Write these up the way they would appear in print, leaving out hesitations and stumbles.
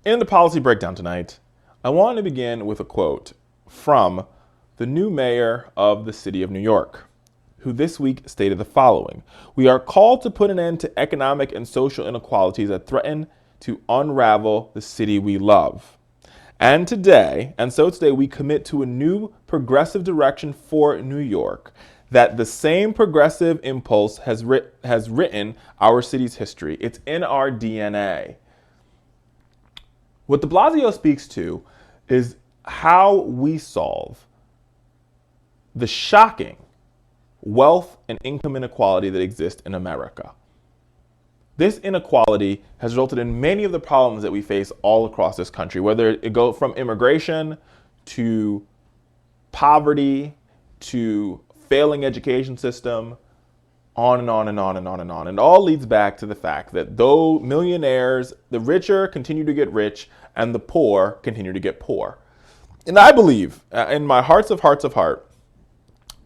In the policy breakdown tonight, I want to begin with a quote from the new mayor of the city of New York, who this week stated the following: "We are called to put an end to economic and social inequalities that threaten to unravel the city we love. And today we commit to a new progressive direction for New York, that the same progressive impulse has written our city's history. It's in our DNA." What de Blasio speaks to is how we solve the shocking wealth and income inequality that exists in America. This inequality has resulted in many of the problems that we face all across this country, whether it goes from immigration to poverty to failing education system, on and on and on and on and on. And it all leads back to the fact that though millionaires, the richer continue to get rich and the poor continue to get poor. And I believe, in my heart,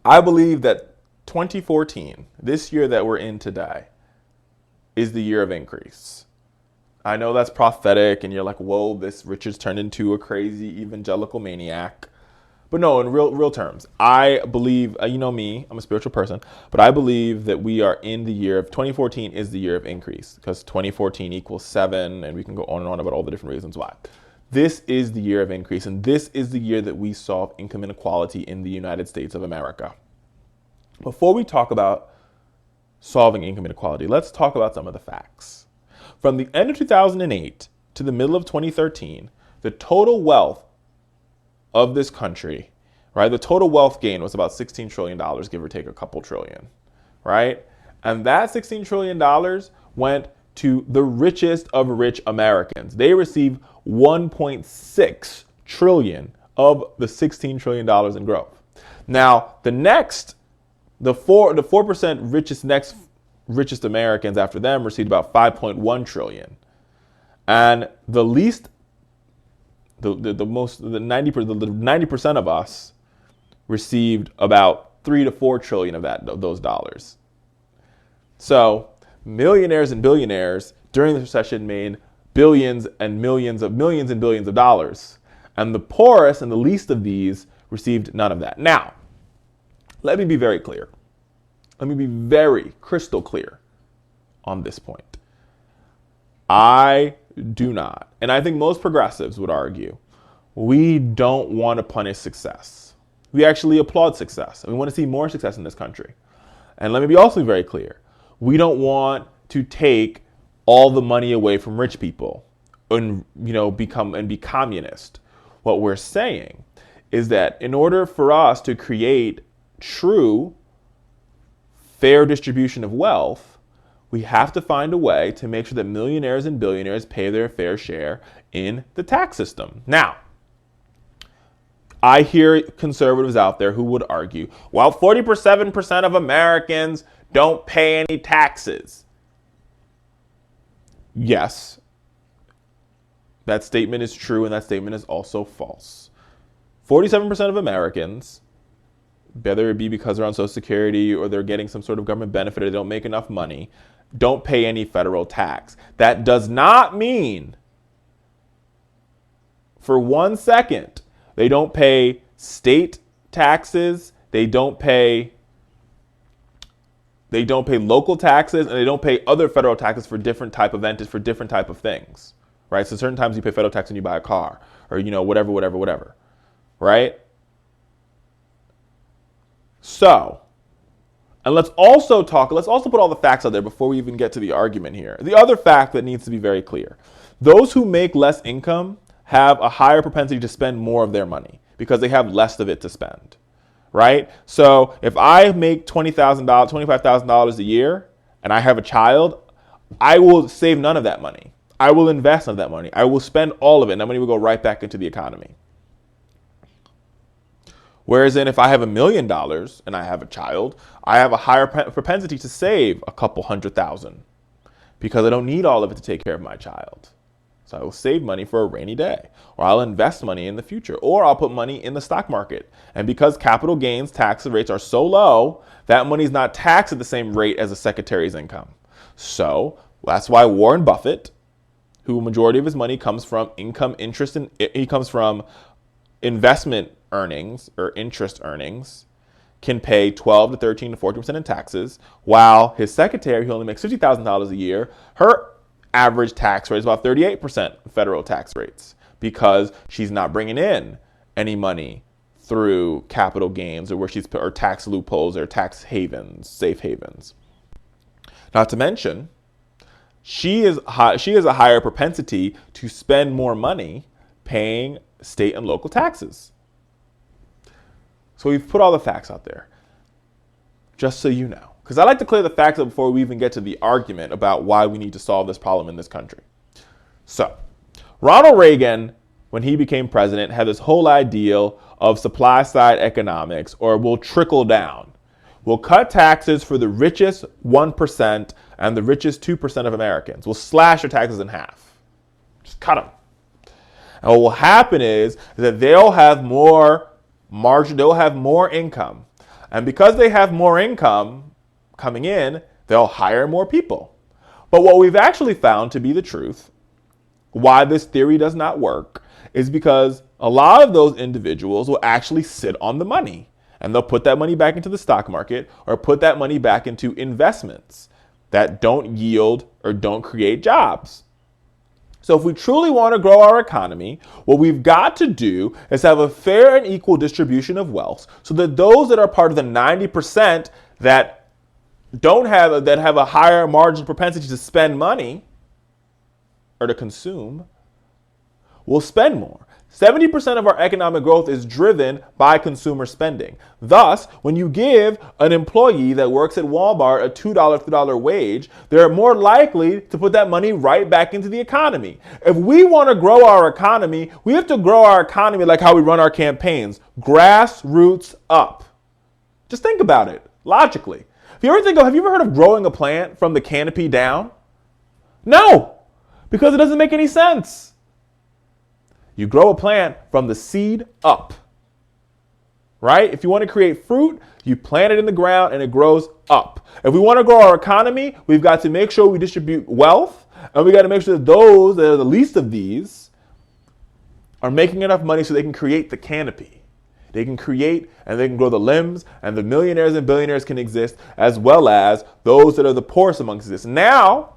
I believe that 2014, this year that we're in today, is the year of increase. I know that's prophetic and you're like, whoa, this Richard's turned into a crazy evangelical maniac. But no, in real terms, I believe, you know me, I'm a spiritual person, but I believe that we are in the year of 2014 is the year of increase, because 2014 equals 7, and we can go on and on about all the different reasons why. This is the year of increase, and this is the year that we solve income inequality in the United States of America. Before we talk about solving income inequality, let's talk about some of the facts. From the end of 2008 to the middle of 2013, the total wealth of this country, right? The total wealth gain was about $16 trillion, give or take a couple trillion, right? And that $16 trillion went to the richest of rich Americans. They received $1.6 trillion of the $16 trillion in growth. Now, the 4% richest Americans after them received about 5.1 trillion. And the least, the 90% of us received about 3 to 4 trillion of those dollars. So millionaires and billionaires during the recession made billions and millions and billions of dollars. And the poorest and the least of these received none of that. Now, let me be very clear. Let me be very crystal clear on this point. I do not, and I think most progressives would argue, we don't want to punish success. We actually applaud success, and we want to see more success in this country. And let me be also very clear. We don't want to take all the money away from rich people and be communist. What we're saying is that in order for us to create true fair distribution of wealth, we have to find a way to make sure that millionaires and billionaires pay their fair share in the tax system. Now, I hear conservatives out there who would argue, well, 47% of Americans don't pay any taxes. Yes, that statement is true, and that statement is also false. 47% of Americans, whether it be because they're on Social Security or they're getting some sort of government benefit or they don't make enough money, don't pay any federal tax. That does not mean for 1 second they don't pay state taxes, they don't pay local taxes, and they don't pay other federal taxes for different type of entities, for different type of things, right? So certain times you pay federal tax when you buy a car or, whatever, right? So, and let's also put all the facts out there before we even get to the argument here. The other fact that needs to be very clear: those who make less income have a higher propensity to spend more of their money because they have less of it to spend, right? So if I make $20,000, $25,000 a year and I have a child, I will save none of that money. I will invest none of that money. I will spend all of it, and that money will go right back into the economy. Whereas then if I have $1 million and I have a child, I have a higher propensity to save a couple $100,000 because I don't need all of it to take care of my child. So I will save money for a rainy day, or I'll invest money in the future, or I'll put money in the stock market. And because capital gains tax rates are so low, that money is not taxed at the same rate as a secretary's income. So that's why Warren Buffett, who a majority of his money comes from he comes from investment earnings or interest earnings, can pay 12 to 13 to 14% in taxes, while his secretary, who only makes $50,000 a year, her average tax rate is about 38% federal tax rates because she's not bringing in any money through capital gains or or tax loopholes or tax havens, safe havens. Not to mention, she has a higher propensity to spend more money paying state and local taxes. So we've put all the facts out there, just so you know. Because I like to clear the facts up before we even get to the argument about why we need to solve this problem in this country. So, Ronald Reagan, when he became president, had this whole ideal of supply-side economics, or we'll trickle down. We'll cut taxes for the richest 1% and the richest 2% of Americans. We'll slash their taxes in half. Just cut them. And what will happen is that they'll have more margin, they'll have more income. And because they have more income coming in, they'll hire more people. But what we've actually found to be the truth, why this theory does not work, is because a lot of those individuals will actually sit on the money. And they'll put that money back into the stock market or put that money back into investments that don't yield or don't create jobs. So if we truly want to grow our economy, what we've got to do is have a fair and equal distribution of wealth so that those that are part of the 90% that have a higher marginal propensity to spend money or to consume will spend more. 70% of our economic growth is driven by consumer spending. Thus, when you give an employee that works at Walmart a $2, $3 wage, they're more likely to put that money right back into the economy. If we want to grow our economy, we have to grow our economy like how we run our campaigns, grassroots up. Just think about it, logically. Have you ever heard of growing a plant from the canopy down? No, because it doesn't make any sense. You grow a plant from the seed up, right? If you want to create fruit, you plant it in the ground and it grows up. If we want to grow our economy, we've got to make sure we distribute wealth, and we got to make sure that those that are the least of these are making enough money so they can create the canopy. They can create and they can grow the limbs, and the millionaires and billionaires can exist, as well as those that are the poorest amongst us. Now,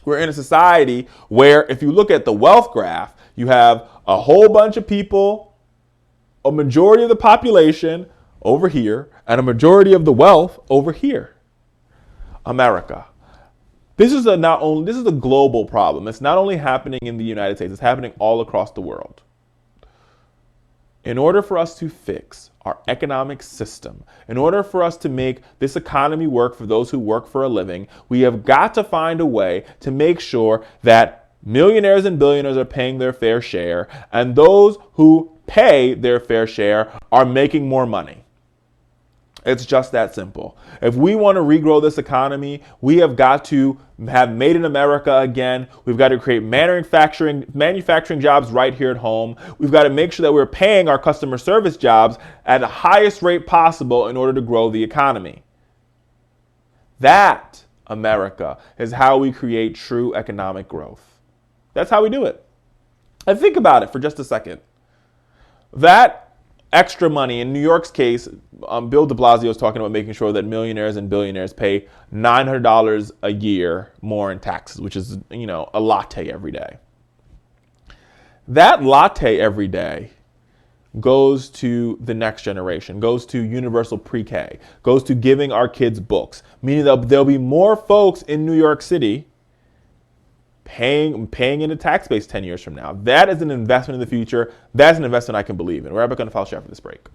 we're in a society where if you look at the wealth graph, you have a whole bunch of people, a majority of the population over here, and a majority of the wealth over here. America. This is a global problem. It's not only happening in the United States, it's happening all across the world. In order for us to fix our economic system, in order for us to make this economy work for those who work for a living, we have got to find a way to make sure that millionaires and billionaires are paying their fair share, and those who pay their fair share are making more money. It's just that simple. If we want to regrow this economy, we have got to have made in America again. We've got to create manufacturing jobs right here at home. We've got to make sure that we're paying our customer service jobs at the highest rate possible in order to grow the economy. That, America, is how we create true economic growth. That's how we do it. And think about it for just a second. That extra money, in New York's case, Bill de Blasio is talking about making sure that millionaires and billionaires pay $900 a year more in taxes, which is, a latte every day. That latte every day goes to the next generation, goes to universal pre-K, goes to giving our kids books, meaning that there'll be more folks in New York City paying into tax base 10 years from now. That is an investment in the future. That's an investment I can believe in. We're going to file share for this break.